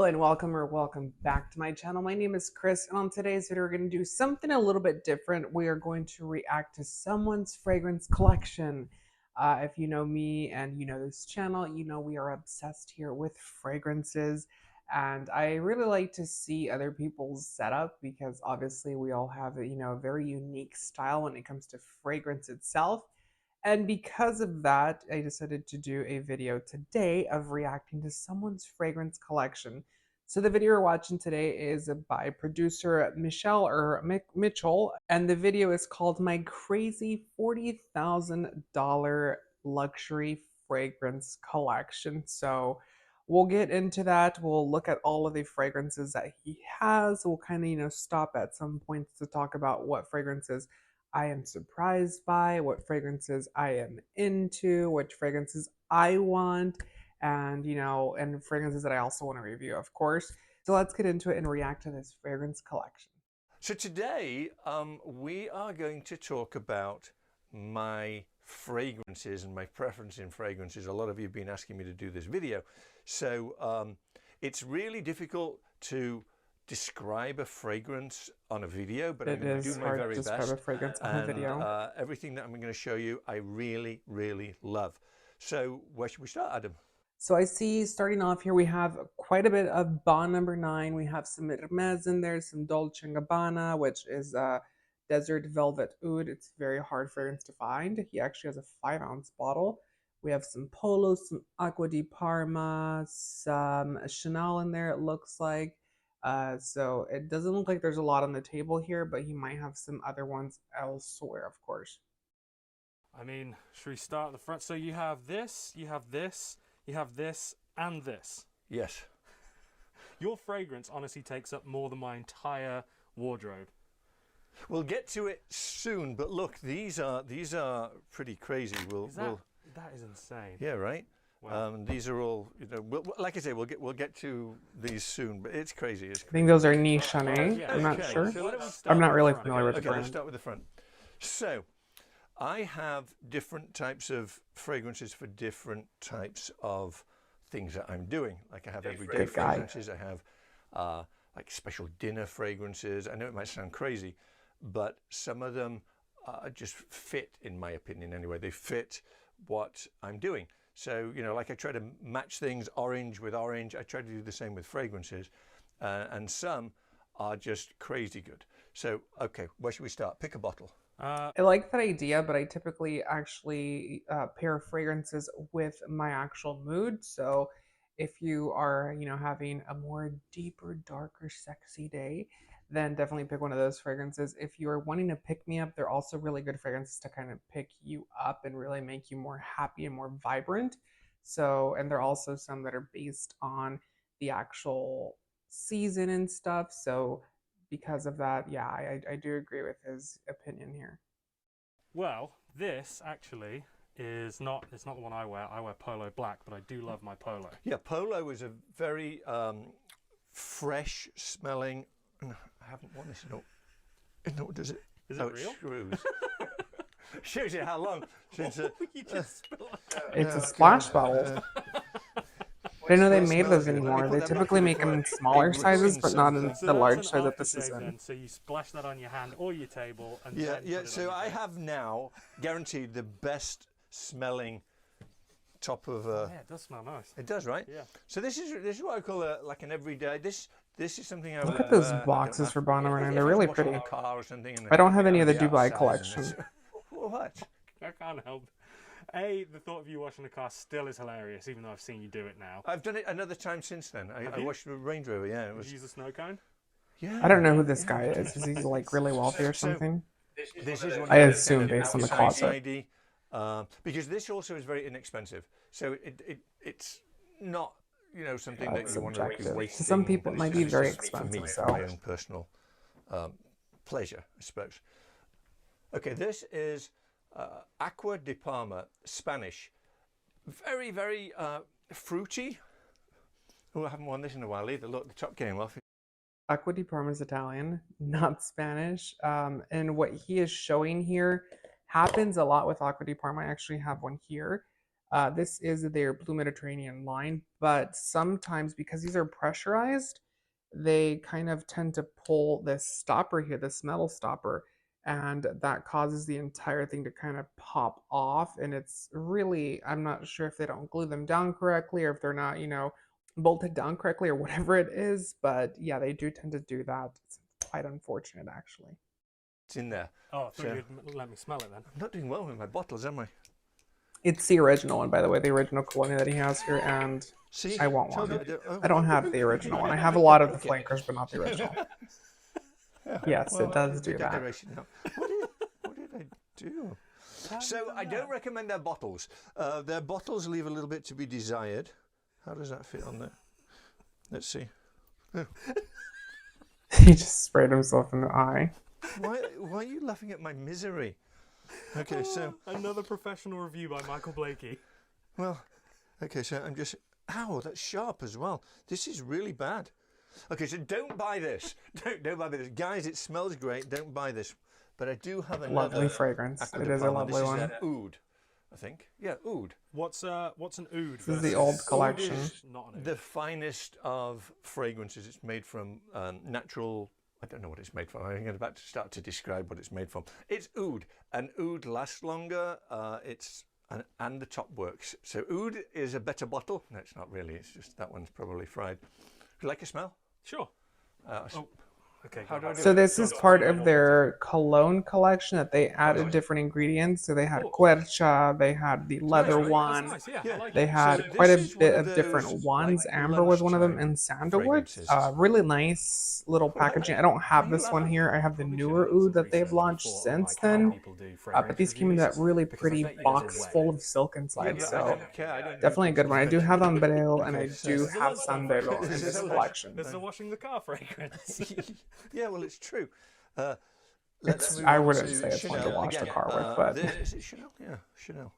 and welcome back to my channel. My name is Chris, and on today's video we're going to do something a little bit different. We are going to react to someone's fragrance collection. If you know me and you know this channel, you know we are obsessed here with fragrances, and I really like to see other people's setup because obviously we all have a very unique style when it comes to fragrance itself. And because of that, I decided to do a video today of reacting to someone's fragrance collection. So the video we're watching today is by producer Mitchell, and the video is called "My Crazy $40,000 Luxury Fragrance Collection." So we'll get into that. We'll look at all of the fragrances that he has. We'll kind of stop at some points to talk about what fragrances I am surprised by, what fragrances I am into, which fragrances I want, and fragrances that I also want to review, of course. So let's get into it and react to this fragrance collection. So today we are going to talk about my fragrances and my preference in fragrances. A lot of you have been asking me to do this video. So it's really difficult to describe a fragrance on a video, but I'm going to do my very best. Describe a fragrance on a video. Everything that I'm going to show you, I really, really love. So where should we start, Adam? So I see, starting off here, we have quite a bit of Bond number 9. We have some Hermes in there, some Dolce & Gabbana, which is Desert Velvet Oud. It's a very hard fragrance to find. He actually has a 5-ounce bottle. We have some Polo, some Acqua di Parma, some Chanel in there, it looks like. So it doesn't look like there's a lot on the table here, but he might have some other ones elsewhere, of course. I mean, should we start at the front? So you have this, you have this, you have this, and this. Yes. Your fragrance honestly takes up more than my entire wardrobe. We'll get to it soon, but look, these are pretty crazy. That is insane. Yeah, right. Wow. These are all, like I say, we'll get to these soon, but it's crazy. I think those are niche, honey. Yeah. I'm not Okay, sure. so I'm not really familiar with the Okay, brand. let's start with the front. So, I have different types of fragrances for different types of things that I'm doing. Like I have everyday fragrances. I have like special dinner fragrances. I know it might sound crazy, but some of them just fit, in my opinion anyway. They fit what I'm doing. So, like I try to match things orange with orange. I try to do the same with fragrances. And some are just crazy good. So, okay, where should we start? Pick a bottle. I like that idea, but I typically actually pair fragrances with my actual mood. So if you are, having a more deeper, darker, sexy day, then definitely pick one of those fragrances. If you are wanting to pick me up, they're also really good fragrances to kind of pick you up and really make you more happy and more vibrant. So, and there are also some that are based on the actual season and stuff. So because of that, yeah, I do agree with his opinion here. Well, this actually is not, it's not the one I wear. I wear Polo Black, but I do love my Polo. Yeah, Polo is a very fresh smelling. I haven't worn this in does it? Is it real? It screws. Shows you how long since You just spilled it. It's a splash bottle. I didn't know they made those anymore. They typically make them in smaller sizes, but not in the large size that this is in. So you splash that on your hand or your table, and yeah. So I have now guaranteed the best smelling top of. Yeah, it does smell nice. It does, right? Yeah. So this is what I call like an everyday. This is something I Look at those boxes for Bond number 9. They're really pretty. Car or something, I don't have any of the Dubai collection. What? I can't help. The thought of you washing the car still is hilarious, even though I've seen you do it now. I've done it another time since then. I washed the Range Rover. Yeah, Did you use a snow cone? Yeah. I don't know who this guy is. Is he like really wealthy or something? This is one I assume based on the closet. Because this also is very inexpensive. So it's not something that you want to be wasting. To some people it might be very expensive. For me, So for my own personal pleasure, I suppose. Okay, this is Acqua di Parma, Spanish. Very, very fruity. Oh, I haven't worn this in a while either. Look, the top came off. Acqua di Parma is Italian, not Spanish. And what he is showing here happens a lot with Acqua di Parma. I actually have one here. This is their Blue Mediterranean line, but sometimes because these are pressurized, they kind of tend to pull this stopper here, this metal stopper, and that causes the entire thing to kind of pop off. And it's really, I'm not sure if they don't glue them down correctly or if they're not, bolted down correctly or whatever it is. But yeah, they do tend to do that. It's quite unfortunate, actually. It's in there. Oh, I thought So- you'd let me smell it then. I'm not doing well with my bottles, am I? It's the original one, by the way, the original colonia that he has here, and See, I want told one. you I don't have the original one. I have a lot of the Okay. flankers, but not the original. Yeah, Yes, well, it does the do that. decoration now. What did I do? So I don't recommend their bottles. Their bottles leave a little bit to be desired. How does that fit on there? Let's see. He just sprayed himself in the eye. Why are you laughing at my misery? Okay, so Another professional review by Michael Blakey. well, okay, so I'm just. Ow, that's sharp as well. This is really bad. Okay, so don't buy this. Don't buy this, guys. It smells great. Don't buy this. But I do have another Lovely fragrance. Acqua It di is a Parma. lovely This one. is oud, I think. Yeah, oud. What's an oud? This is the old versus- collection. Oud is not an oud. The finest of fragrances. It's made from natural. I don't know what it's made from. I'm about to start to describe what it's made from. It's oud, and oud lasts longer. And the top works. So oud is a better bottle. No, it's not really. It's just that one's probably fried. Would you like a smell? Sure. Oh, Okay. How do I do So it? this is part of their cologne collection that they added different ingredients. So they had quercia, they had the leather That's one. nice, yeah. Yeah. I like They it. had So quite a this is bit one of of different those, ones. like, Amber was one of them, lunchtime and sandalwood. fragrances. Really nice little packaging. I don't have this one here. I have the newer oud that they've launched since then. But these came in that really pretty box full of silk Yeah, inside. but I So don't care. I don't definitely a need good one. I do have Ambreo and Okay, I so- do This is a have lunchtime Sandero fragrance. in This is this a collection. This is a washing the car fragrance. Yeah, well, it's true. It's- Move I on wouldn't to say it's one to Chanel wash the again. car with, but- Is it Chanel? Yeah, Chanel.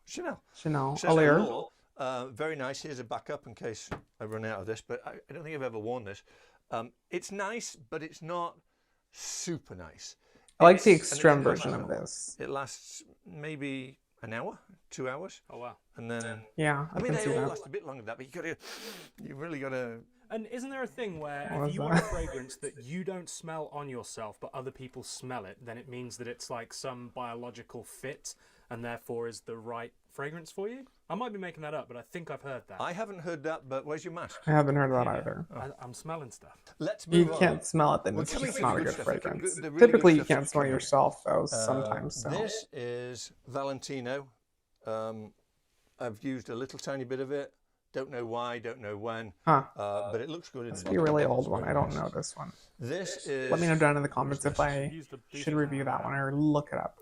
Chanel, So Allure. very nice. Here's a backup in case I run out of this, but I don't think I've ever worn this. It's nice, but it's not super nice. I like the And extreme it version lasts- of this. It lasts maybe an hour, 2 hours, Oh wow. and then Yeah, I I mean can they see all that. last a bit longer than that, but you really gotta. And isn't there a thing where What if was you want a that? fragrance that you don't smell on yourself, but other people smell it, then it means that it's like some biological fit, and therefore is the right fragrance for you? I might be making that up, but I think I've heard that. I haven't heard that, but where's your mask? I haven't heard that either. I'm smelling stuff. Let's You move on. can't smell it, then We're it's coming just to not the a good good stuff, fragrance. the really good Typically, you stuff can't that's smell coming. yourself, though, sometimes. So. This is Valentino. I've used a little tiny bit of it. Don't know why, don't know when, Huh. But it looks good in Must the be a bottle. really It's old one. very I don't nice. know this one. This is. Let me know down in the comments if I Use the should review that one or look it up.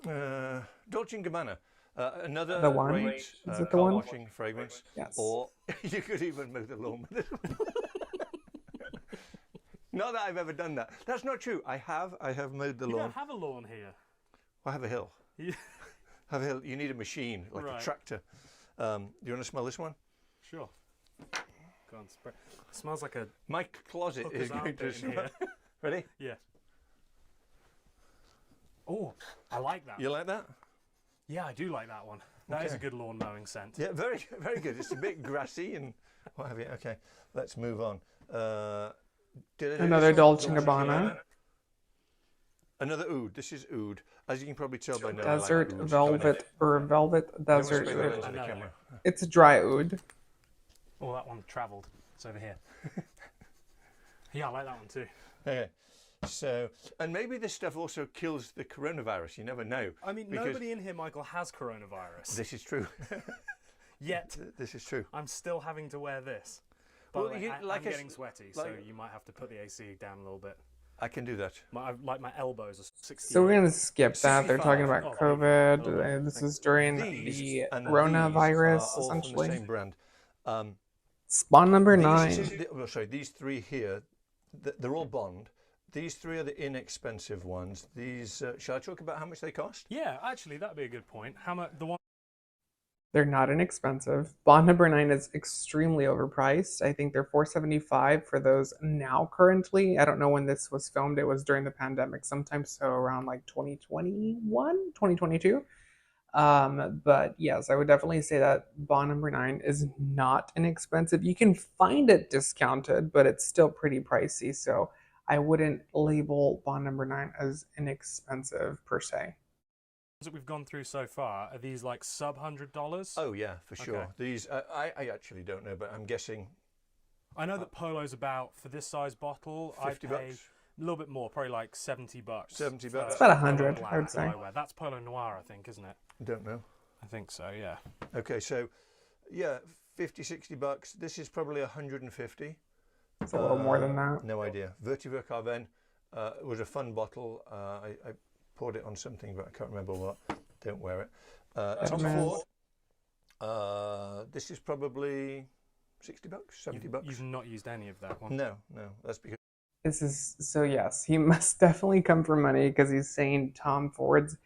Dolce & Gabbana. Another The one? great Is it the car one? washing fragrance. Yes. Or you could even mow the lawn with this one. Not that I've ever done that. That's not true. I have mowed the You lawn. don't have a lawn here. I have a hill. You- Have a hill. You need a machine, like a Right. tractor. You want to smell this one? Sure. Go on, spray. Smells like a My closet hooker's is going to armpit in smell. here. Ready? Yeah. Oh, I like that. You like that? Yeah, I do like that one. That is a Okay. good lawn mowing scent. Yeah, very, very good. It's a bit grassy and what have you. Okay, let's move on. Did I do Another this one? Dolce & Gabbana. Another oud. This is oud. As you can probably tell by now, I like Desert ouds. Velvet or Velvet Don't want to Desert. spray that into I the know. camera. It's a dry oud. Oh, that one travelled. It's over here. Yeah, I like that one too. Okay. So, and maybe this stuff also kills the coronavirus. You never know. I mean, Because- nobody in here, Michael, has coronavirus. This is true. Yet, This is true. I'm still having to wear this. By Well, the way, you- like I'm I s- getting sweaty, so like- you might have to put the AC down a little bit. I can do that. My elbows are 60. So we're going to skip that. They're talking about 65. COVID. Oh, This is during These the and coronavirus, these are all from the essentially. same brand. Spawn number These 9. well, sorry, these three here, they're all Bond. These three are the inexpensive ones. These, shall I talk about how much they cost? Yeah, actually, that'd be a good point. How much? The one. They're not inexpensive. Bond number 9 is extremely overpriced. I think they're $475 for those now currently. I don't know when this was filmed. It was during the pandemic, sometime so around like 2021, 2022. But yes, I would definitely say that Bond number 9 is not inexpensive. You can find it discounted, but it's still pretty pricey. So I wouldn't label Bond number 9 as inexpensive per se. That we've gone through so far, are these like sub $100? Oh yeah, for sure. Okay. These I actually don't know, but I'm guessing I know that Polo's about, for this size bottle, 50 I pay bucks. a little bit more, probably like $70. 70 for bucks. It's about Polo 100, Black I would that say. wear. That's Polo Noir, I think, isn't it? Don't know. I think so, yeah. Okay, so yeah, 50, 60 bucks. This is probably 150. It's a little more than that. No idea. Vetiver Carven was a fun bottle. I poured it on something, but I can't remember what. Don't wear it. Tom Hermes. Ford. This is probably 60 bucks, 70 bucks. You've not used any of that one. No, that's because This is so, yes, he must definitely come for money because he's saying Tom Ford's.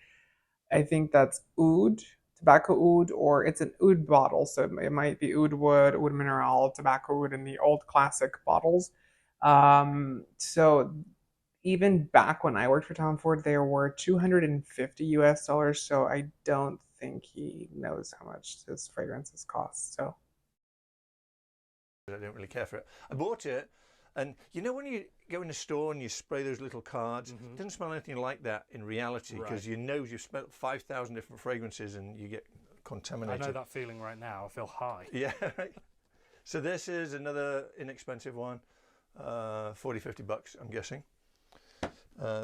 I think that's oud, tobacco oud, or it's an oud bottle. So it might be oud wood, oud mineral, tobacco wood in the old classic bottles. So even back when I worked for Tom Ford, there were 250 US dollars. So I don't think he knows how much his fragrances cost. So I don't really care for it. I bought it, and you know when you go in a store and you spray those little cards, it doesn't smell anything like that in reality because you know you've smelled 5,000 different fragrances and you get contaminated. I know that feeling right now. I feel high. Yeah, right. So this is another inexpensive one, 40, 50 bucks, I'm guessing.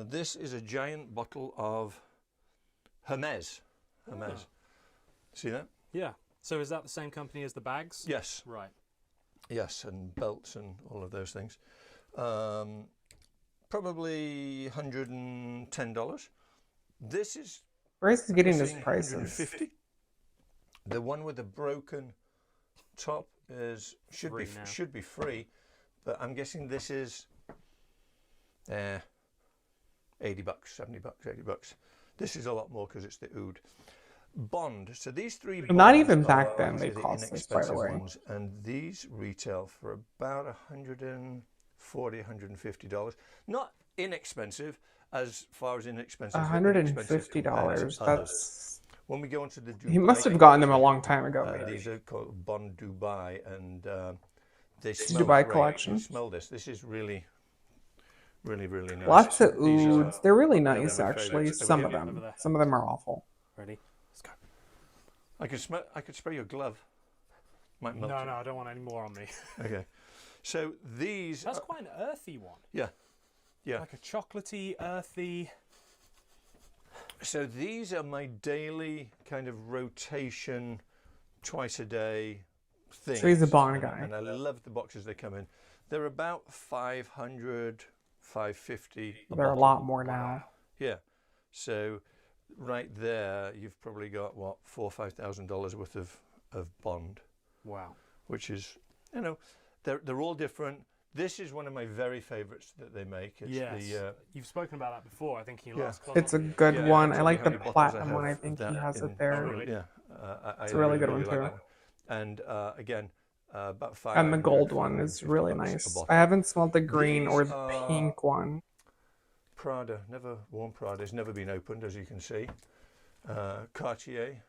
This is a giant bottle of Hermes. Hermes. See that? Yeah. So is that the same company as the bags? Yes. Right. Yes, and belts and all of those things. Probably $110. This is where is he getting his missing prices? 150. The one with the broken top should be free, but I'm guessing this is 80 bucks, 70 bucks, 80 bucks. This is a lot more because it's the oud. Bond. So these three bonds Not even back are then they the cost this, by the inexpensive way. ones, and these retail for about $140, $150. Not inexpensive as far as inexpensive. $150. That's. When we go into the Dubai, He must have gotten them a long time ago, maybe. these are called Bond Dubai, and they smell Dubai great. collection. You smell this. This is really nice. Lots of These are ouds. They're really probably nice, my actually. favourites. Some Over of here. them. Some of them are awful. Ready? Let's go. I could spray your glove. Might melt No, it. no, I don't want any more on me. Okay. So these. That's quite an earthy one. Yeah. Yeah. Like a chocolatey, earthy. So these are my daily kind of rotation, twice a day thing. So he's a Bond guy. And I love the boxes they come in. They're about 500, 550. They're a lot more now. Yeah. So right there, you've probably got what, $4,000 or $5,000 worth of Bond. Wow. Which is, you know, they're all different. This is one of my very favourites that they make. It's Yes. the, You've spoken about that before, I think, in your Yeah. last club. It's a good Yeah, one. I'll I tell like you the how many bottles I platinum one. I have think of he that has in- it there. really? Yeah, It's a really good one, like too. that one. And again, about 500. And the gold one is really $550 a nice. bottle. I haven't smelled the green These or the are- pink one. Prada, never worn Prada. It's never been opened, as you can see. Cartier.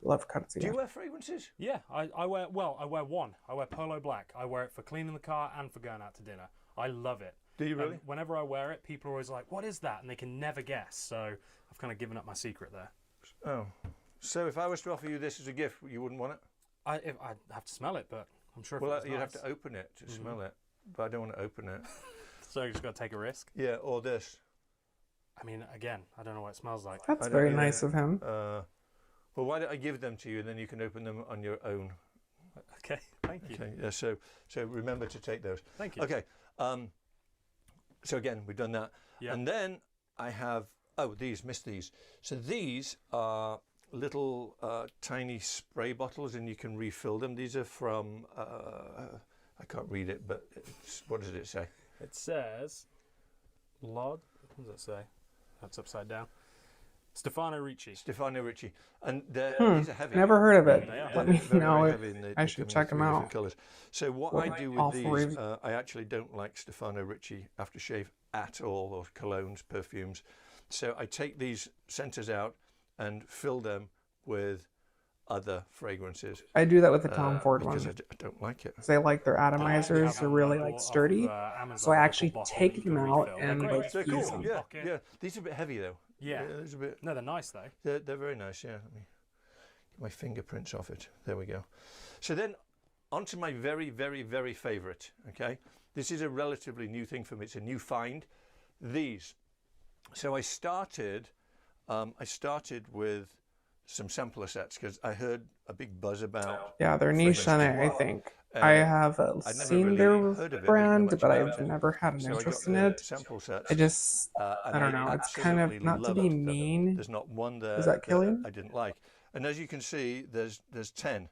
Love cuts. Do you wear fragrances? Yeah, I wear one. I wear Polo Black. I wear it for cleaning the car and for going out to dinner. I love it. Do you really? And whenever I wear it, people are always like, "What is that?" And they can never guess. So I've kind of given up my secret there. Oh. So if I was to offer you this as a gift, you wouldn't want it? I'd have to smell it, but I'm sure. Well, if it was you'd nice. have to open it to smell it. But I don't want to open it. So you just got to take a risk. Yeah, or this. I mean, again, I don't know what it smells like. That's I don't very either. nice of him. Well, why don't I give them to you, and then you can open them on your own. Okay, thank you. Okay. Yeah. So remember to take those. Thank you. Okay. So again, we've done that. Yeah. And then I have, missed these. So these are little tiny spray bottles, and you can refill them. These are from, I can't read it, but what does it say? It says, Lod. What does it say? That's upside down. Stefano Ricci. Stefano Ricci. And these are heavy. Never heard of it. They are. Let me Very, know very if heavy, and they I come should in check them 3 different out. colours. So what Well, I do with all these, three. I actually don't like Stefano Ricci aftershave at all, or colognes, perfumes. So I take these centres out and fill them with other fragrances. I do that with the Tom Ford because one. I don't like it. Because I like their I actually atomizers. have They're one that really I like bought off sturdy. of, So Amazon, I a little actually bottle take that you them can out refill. and They're like great. They're use cool. them. Yeah, Pocket. yeah. These are a bit heavy though. Yeah. There's a bit. No, they're nice though. They're very nice. Yeah. Let me get my fingerprints off it. There we go. So then, onto my very, very, very favourite. Okay, this is a relatively new thing for me. It's a new find. These. So I started with some sampler sets because I heard a big buzz about. Yeah, they're niche on it, I think. I have I'd never seen really their heard of it, didn't know brand, much but about I've it. never had an So I got interest in the it. sample sets. I just, And I don't know. It's kind absolutely of, not to love be it. mean. There's not one there Is that killing? I didn't like. And as you can see, there's 10.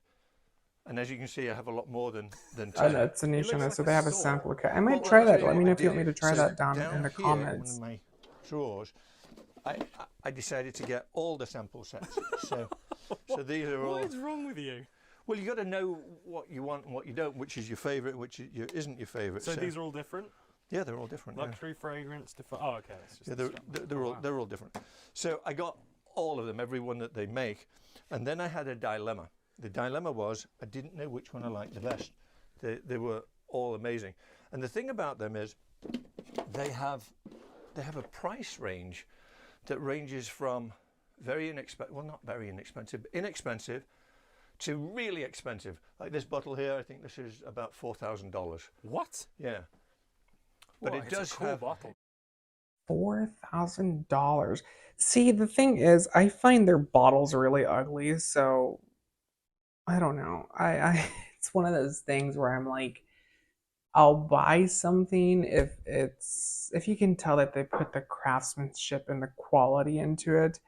And as you can see, I have a lot more than 10. I know it's a niche on looks it, so like they a have a sword. sample kit. I Well, might try I'll that. tell Let you me what know I if you want me did. to try So that down in the here, comments. one of my drawers, I decided to get all the sample sets. So these are all. What is wrong with you? Well, you got to know what you want and what you don't, which is your favourite, which isn't your favourite. So these are all different? Yeah, they're all different. Luxury fragrance. Oh, okay. That's just Yeah, the stuff. they're all different. So I got all of them, every one that they make, and then I had a dilemma. The dilemma was I didn't know which one I liked the best. They were all amazing, and the thing about them is they have a price range that ranges from very inexpensive, well, not very inexpensive, but inexpensive to really expensive. Like this bottle here, I think this is about $4,000. What? Yeah, but Whoa, it it's a does cool have. bottle. $4,000. See, the thing is, I find their bottles really ugly, so I don't know. It's one of those things where I'm like, I'll buy something if you can tell that they put the craftsmanship and the quality into it.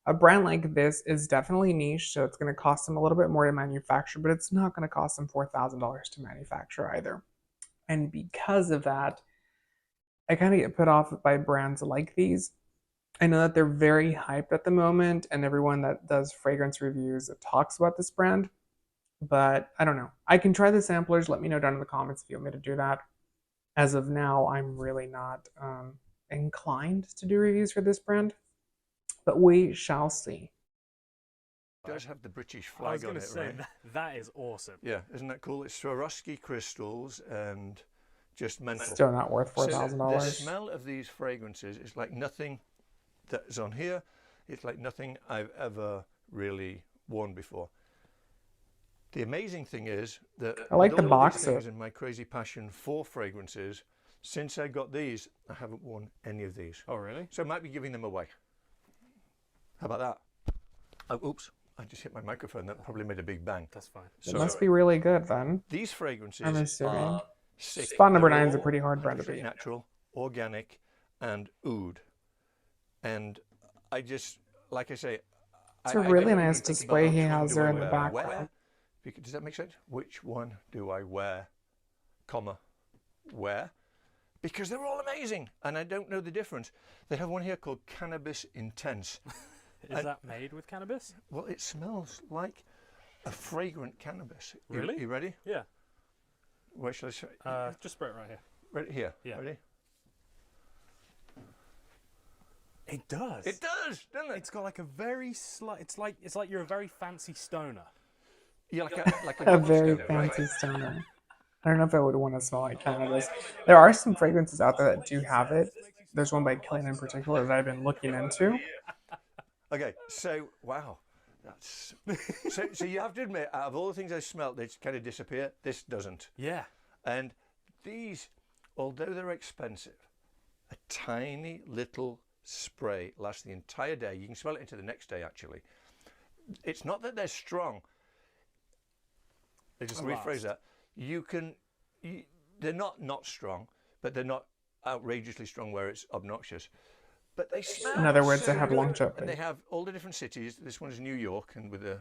A brand like this is definitely niche, so it's going to cost them a little bit more to manufacture, but it's not going to cost them $4,000 to manufacture either. And because of that, I kind of get put off by brands like these. I know that they're very hyped at the moment, and everyone that does fragrance reviews talks about this brand, but I don't know. I can try the samplers. Let me know down in the comments if you want me to do that. As of now, I'm really not inclined to do reviews for this brand, but we shall see. It does have the British I was flag on going to it, say, right? that is awesome. Yeah, isn't that cool? It's Swarovski crystals and just mental. Still not worth So $4,000. the smell of these fragrances is like nothing that is on here. It's like nothing I've ever really worn before. The amazing thing is that I like with the all box these things art. and my crazy passion for fragrances, since I got these, I haven't worn any of these. Oh, really? So I might be giving them away. How about that? Oh, oops, I just hit my microphone. That probably made a big bang. That's fine. It must be really good then. These fragrances I'm assuming. are sick. Spot number They're 9 is a all pretty hard brand to 100% beat. natural, organic, and oud. And I just, like I say, It's a I really don't nice even think display about he which one has do there I in the wear. background. Does that make sense? Which one do I wear, comma, where? Because they're all amazing, and I don't know the difference. They have one here called Cannabis Intense. Is that made with cannabis? Well, it smells like a fragrant cannabis. Really? You ready? Yeah. Where shall I show? Just spray it right here. Right here. Yeah. Ready? It does. It does, doesn't it? It's got like a very slight. It's like you're a very fancy stoner. Yeah, like A very stoner, right? fancy stoner. I don't know if I would want to smell like cannabis. There are some fragrances out there that do have it. There's one by Killian in particular that I've been looking into. Okay, so wow, that's so you have to admit, out of all the things I smelt, they kind of disappear. This doesn't. Yeah. And these, although they're expensive, a tiny little spray lasts the entire day. You can smell it into the next day. Actually, it's not that they're strong. They just rephrase that. They're not strong, but they're not outrageously strong where it's obnoxious. But they smell. In other words, so they have good. longevity. And they have all the different cities. This one is New York and with the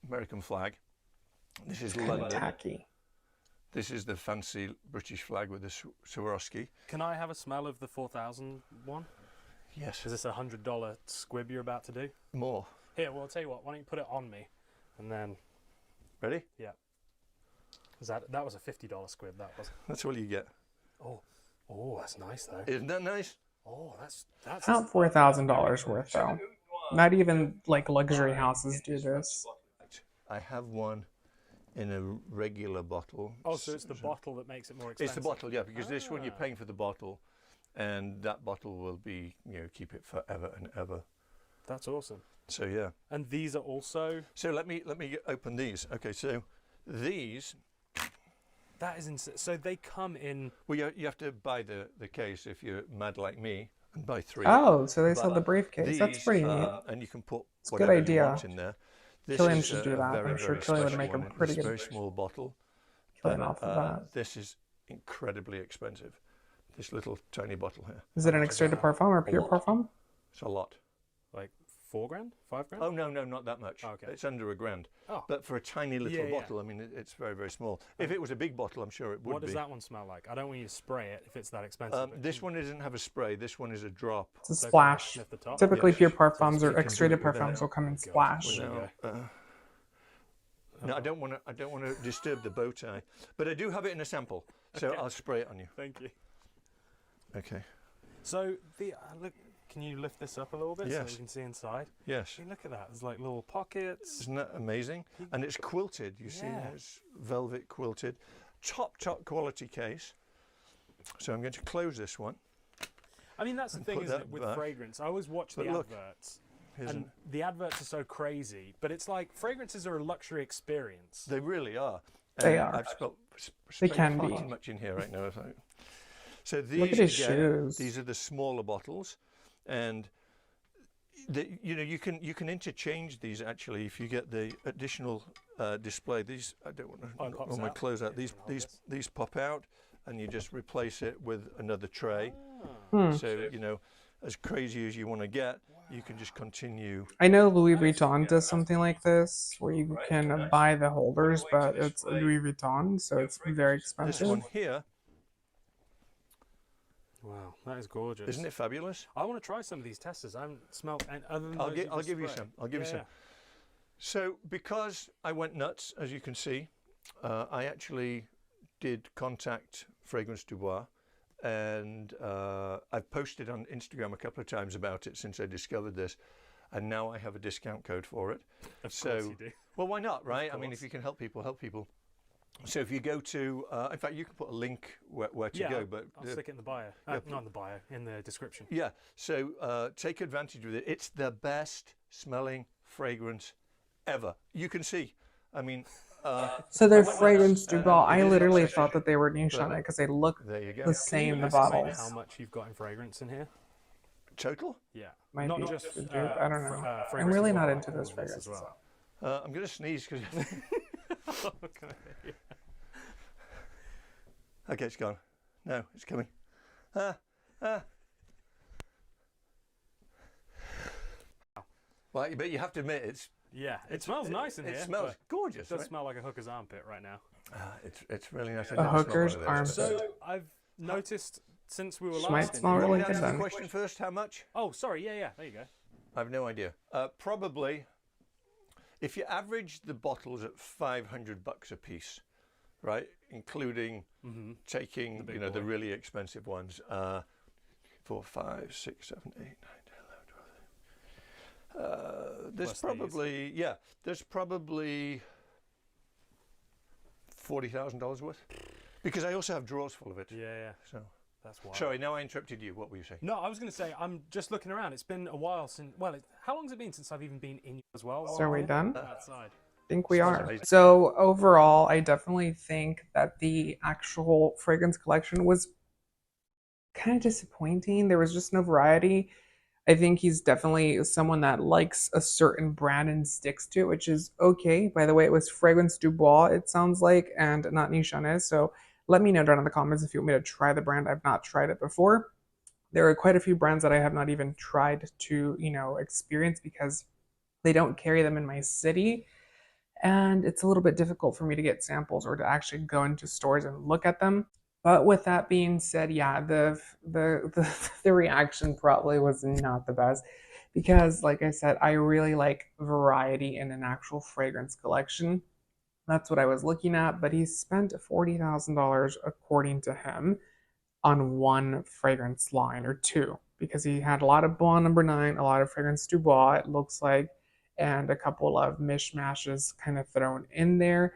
American flag. This is Kind of London. tacky. This is the fancy British flag with the Swarovski. Can I have a smell of the 4,000 one? Yes. Is this a $100 squib you're about to do? More. Here, well, I'll tell you what. Why don't you put it on me, and then Ready? yeah. That was a $50 squib. That was. That's all you get. Oh, that's nice though. Isn't that nice? Oh, that's About $4,000 worth though. Not even like luxury houses do this. I have one in a regular bottle. Oh, so it's the bottle that makes it more expensive. It's the bottle, yeah, because this one you're paying for the bottle, and that bottle will be, keep it forever and ever. That's awesome. So yeah. And these are also. So let me open these. Okay, so these. That is insane. So they come in. Well, you have to buy the case if you're mad like me and buy 3. Oh, so they sell But the briefcase. That's these, pretty neat. and you can put It's a good whatever you idea. want in there. This Killian is should a do that. very, I'm sure very Killian would special make a one. pretty It's a good very small bottle. Killian off of that. This is incredibly expensive. This little tiny bottle here. Is it an extrait de parfum or pure parfum? It's a lot. Like 4 grand, 5 grand. Oh no, not that much. Okay. It's under £1,000. Oh. But for a tiny little bottle, I mean, it's very, very small. If it was a big bottle, I'm sure it would be. What does that one smell like? I don't want you to spray it if it's that expensive. This one doesn't have a spray. This one is a drop. It's a So splash. sniff the top? Typically, Yes. pure parfums So or you can extrait do de it without- parfums will come in splash. There you No, I don't want to disturb the bow tie, but I do have it in a sample, so I'll spray it on you. Thank you. Okay. So the look. Can you lift this up a little bit so Yes. we can see inside? Yes. See, look at that. There's like little pockets. Isn't that amazing? And it's quilted. You see, Yeah. it's velvet quilted, top quality case. So I'm going to close this one. I mean, that's the And thing, put isn't that it, with back. fragrance? I always watch But the look, adverts, Here's and the adverts are so crazy. But it's like fragrances are a luxury experience. They really are. They And are. I've They spent can far be. too much in here right now. So these, Look at his again, shoes. these are the smaller bottles, and you can interchange these actually if you get the additional display. These I don't want to Oh, it pops all my out? clothes out. Yeah, These you can hold these this. these pop out, and you just replace it with another tray. Hmm. So as crazy as you want to get, you can just continue. I know Louis Vuitton does something like this where you can buy the holders, but it's Louis Vuitton, so it's very This expensive. one here, Wow, that is gorgeous. isn't it fabulous? I want to try some of these testers. I haven't smelled any other than I'll those give just you sprayed. some. I'll give you some. Yeah. So because I went nuts, as you can see, I actually did contact Fragrance Du Bois, and I've posted on Instagram a couple of times about it since I discovered this, and now I have a discount code for it. Of course you do. Well, why not, right? I mean, course. if you can help people, help people. So if you go to, in fact, you can put a link where to Yeah, go, but I'll stick it in the bio. Not in the bio, in the description. yeah. So take advantage of it. It's the best smelling fragrance ever. You can see. I mean, So they're fragrance du Bois. I it is literally obsession, thought that they were niche on it because they look there you go. the same, the Estimate bottles. how much you've got in fragrance in here? Total. Yeah. Might not be just a joke, I don't know. I'm fragrance really as not well, into all those of this as fragrances. well. I'm going to sneeze because. Okay, it's gone. No, it's coming. Well, but you have to admit Yeah, it smells nice in it here. smells but gorgeous. It does Right? smell like a hooker's armpit right now. It's really nice. I A never smelled hooker's one of those. armpit. So I've noticed since we were Might last. smell in here- really Want me to good answer the then. question first? How much? Oh, sorry. Yeah. There you go. I have no idea. Probably, if you average the bottles at $500 a piece, right, including taking big the boy. really expensive ones, 4, 5, 6, 7, 8, 9, 10, 11, 12. There's Plus probably there's probably $40,000 worth, because I also have drawers full of it. Yeah. So That's wild. sorry, now I interrupted you. What were you saying? No, I was going to say I'm just looking around. It's been a while since. Well, how long has it been since I've even been in as well? So are we done? Outside. I think we Smells are. amazing. So overall, I definitely think that the actual fragrance collection was kind of disappointing. There was just no variety. I think he's definitely someone that likes a certain brand and sticks to it, which is okay. By the way, it was Fragrance Du Bois, it sounds like, and not Nichonnet. So let me know down in the comments if you want me to try the brand. I've not tried it before. There are quite a few brands that I have not even tried to, experience because they don't carry them in my city. And it's a little bit difficult for me to get samples or to actually go into stores and look at them. But with that being said, yeah, the the reaction probably was not the best because, like I said, I really like variety in an actual fragrance collection. That's what I was looking at. But he spent $40,000 according to him on one fragrance line or two. because he had a lot of Bond Number 9, a lot of Fragrance Du Bois, it looks like, and a couple of mishmashes kind of thrown in there,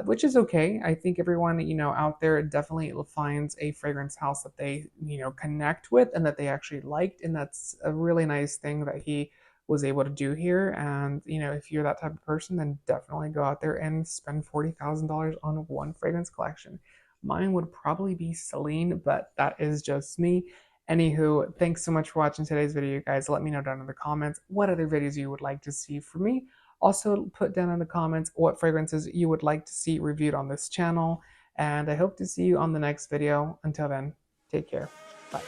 which is okay. I think everyone, out there definitely finds a fragrance house that they, connect with and that they actually liked. And that's a really nice thing that he was able to do here. And, if you're that type of person, then definitely go out there and spend $40,000 on one fragrance collection. Mine would probably be Celine, but that is just me. Anywho, thanks so much for watching today's video, guys. Let me know down in the comments what other videos you would like to see from me. Also, put down in the comments what fragrances you would like to see reviewed on this channel. And I hope to see you on the next video. Until then, take care. Bye.